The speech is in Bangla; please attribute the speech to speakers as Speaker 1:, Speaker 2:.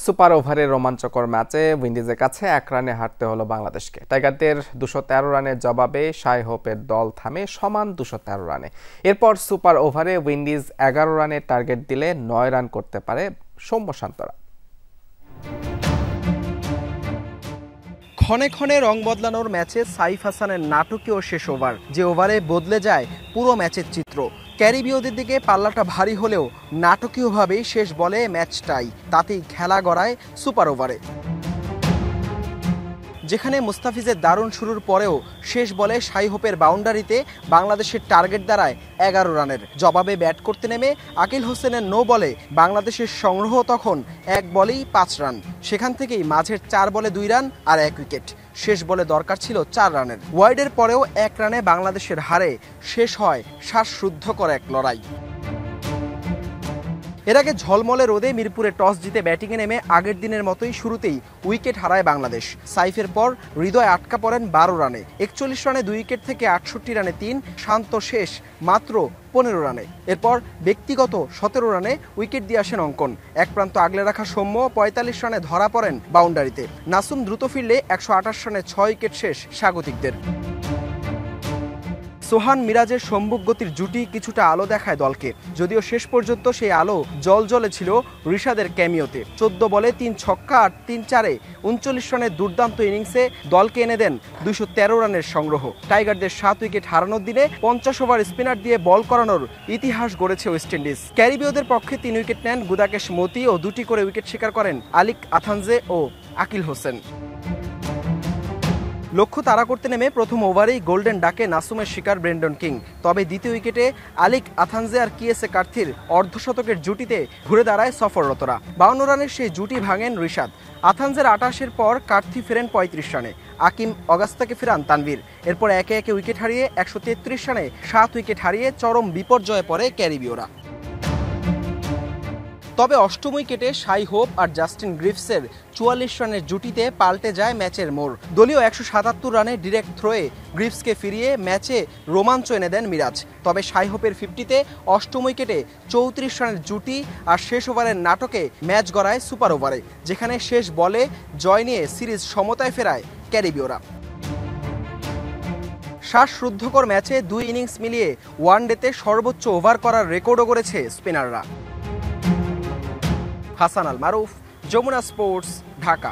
Speaker 1: সুপার ওভারের রোমাঞ্চকর ম্যাচে উইন্ডিজের কাছে 1 রানে হারতে হলো বাংলাদেশকে। টাইগারদের 213 রানের জবাবে শাই হোপের দল থামে সমান 213 রানে। এরপর সুপার ওভারে উইন্ডিজ 11 রানের টার্গেট দিলে 9 রান করতে পারে সৌম্য শান্তরা।
Speaker 2: ক্ষণে ক্ষণে রং বদলানোর ম্যাচে সাইফ হাসানের নাটকীয় শেষ ওভার, যে ওভারে বদলে যায় পুরো ম্যাচের চিত্র। ক্যারিবীয়দের দিকে পাল্লাটা ভারী হলেও নাটকীয়ভাবেই শেষ বলে ম্যাচটাই, তাতেই খেলা গড়ায় সুপার ওভারে। যেখানে মুস্তাফিজের দারুণ শুরুর পরেও শেষ বলে শাই হোপের বাউন্ডারিতে বাংলাদেশের টার্গেট দাঁড়ায় 11 রানের। জবাবে ব্যাট করতে নেমে আকিল হোসেনের নো বলে বাংলাদেশের সংগ্রহ তখন 1 বলেই 5 রান। সেখান থেকেই মাঝের 4 বলে 2 রান আর 1 উইকেট। শেষ বলে দরকার ছিল 4 রানের। ওয়াইডের পরেও 1 রানে বাংলাদেশের হারে শেষ হয় শ্বাসরুদ্ধকর এক লড়াই। এর আগে ঝলমলে রোদে মিরপুরে টস জিতে ব্যাটিংয়ে নেমে আগের দিনের মতোই শুরুতেই উইকেট হারায় বাংলাদেশ। সাইফের পর হৃদয় আটকা পড়েন 12 রানে। 41 রানে 2 উইকেট থেকে 68 রানে 3, শান্ত শেষ মাত্র 15 রানে। এরপর ব্যক্তিগত 17 রানে উইকেট দিয়ে আসেন অঙ্কন। এক প্রান্ত আগলে রাখা সৌম্য 45 রানে ধরা পড়েন বাউন্ডারিতে। নাসুম দ্রুত ফিরলে 128 রানে 6 উইকেট শেষ স্বাগতিকদের। সোহান মিরাজের সম্মুখ গতির জুটি কিছুটা আলো দেখায় দলকে, যদিও শেষ পর্যন্ত সেই আলো জ্বলে ছিল রিশাদের ক্যামিওতে। 14 বলে 3 ছক্কা আর 3 চারে 39 রানের দুর্দান্ত ইনিংসে দলকে এনে দেন 213 রানের সংগ্রহ। টাইগারদের 7 উইকেট হারানোর দিনে 50 ওভার স্পিনার দিয়ে বল করানোর ইতিহাস গড়েছে ওয়েস্ট ইন্ডিজ। ক্যারিবীয়দের পক্ষে 3 উইকেট নেন গুদাকেশ মতি ও 2টি করে উইকেট শিকার করেন আলিক আথানজে ও আকিল হোসেন। লক্ষ্য তাড়া করতে নেমে প্রথম ওভারেই গোল্ডেন ডাকে নাসুমের শিকার ব্রেন্ডন কিং। তবে দ্বিতীয় উইকেটে আলিক আথানজে আর কিএসএ কার্থির অর্ধশতকের জুটিতে ঘুরে দাঁড়ায় সফররতরা। 52 রানের সেই জুটি ভাঙেন রিশাদ। আথানজের 28-এর পর কার্থি ফেরেন 35 রানে। আকিম অগাস্তাকে ফেরান তানভীর। এরপর একে একে উইকেট হারিয়ে 133 রানে 7 উইকেট হারিয়ে চরম বিপর্যয়ে পড়ে ক্যারিবীয়রা। তবে অষ্টম উইকেটে শাই হোপ আর জাস্টিন গ্রিফসের 44 রানের জুটিতে পাল্টে যায় ম্যাচের মোড়। দলীয় 177 রানে ডিরেক্ট থ্রোয়ে গ্রিফসকে ফিরিয়ে ম্যাচে রোমাঞ্চ এনে দেন মিরাজ। তবে শাই হোপের 50-তে অষ্টম উইকেটে 34 রানের জুটি আর শেষ ওভারের নাটকে ম্যাচ গড়ায় সুপার ওভারে, যেখানে শেষ বলে জয় নিয়ে সিরিজ সমতায় ফেরায় ক্যারিবীয়রা। শ্বাসরুদ্ধকর ম্যাচে 2 ইনিংস মিলিয়ে ওয়ানডেতে সর্বোচ্চ ওভার করার রেকর্ডও গড়েছে স্পিনাররা। হাসান আল মারুফ, যমুনা স্পোর্টস, ঢাকা।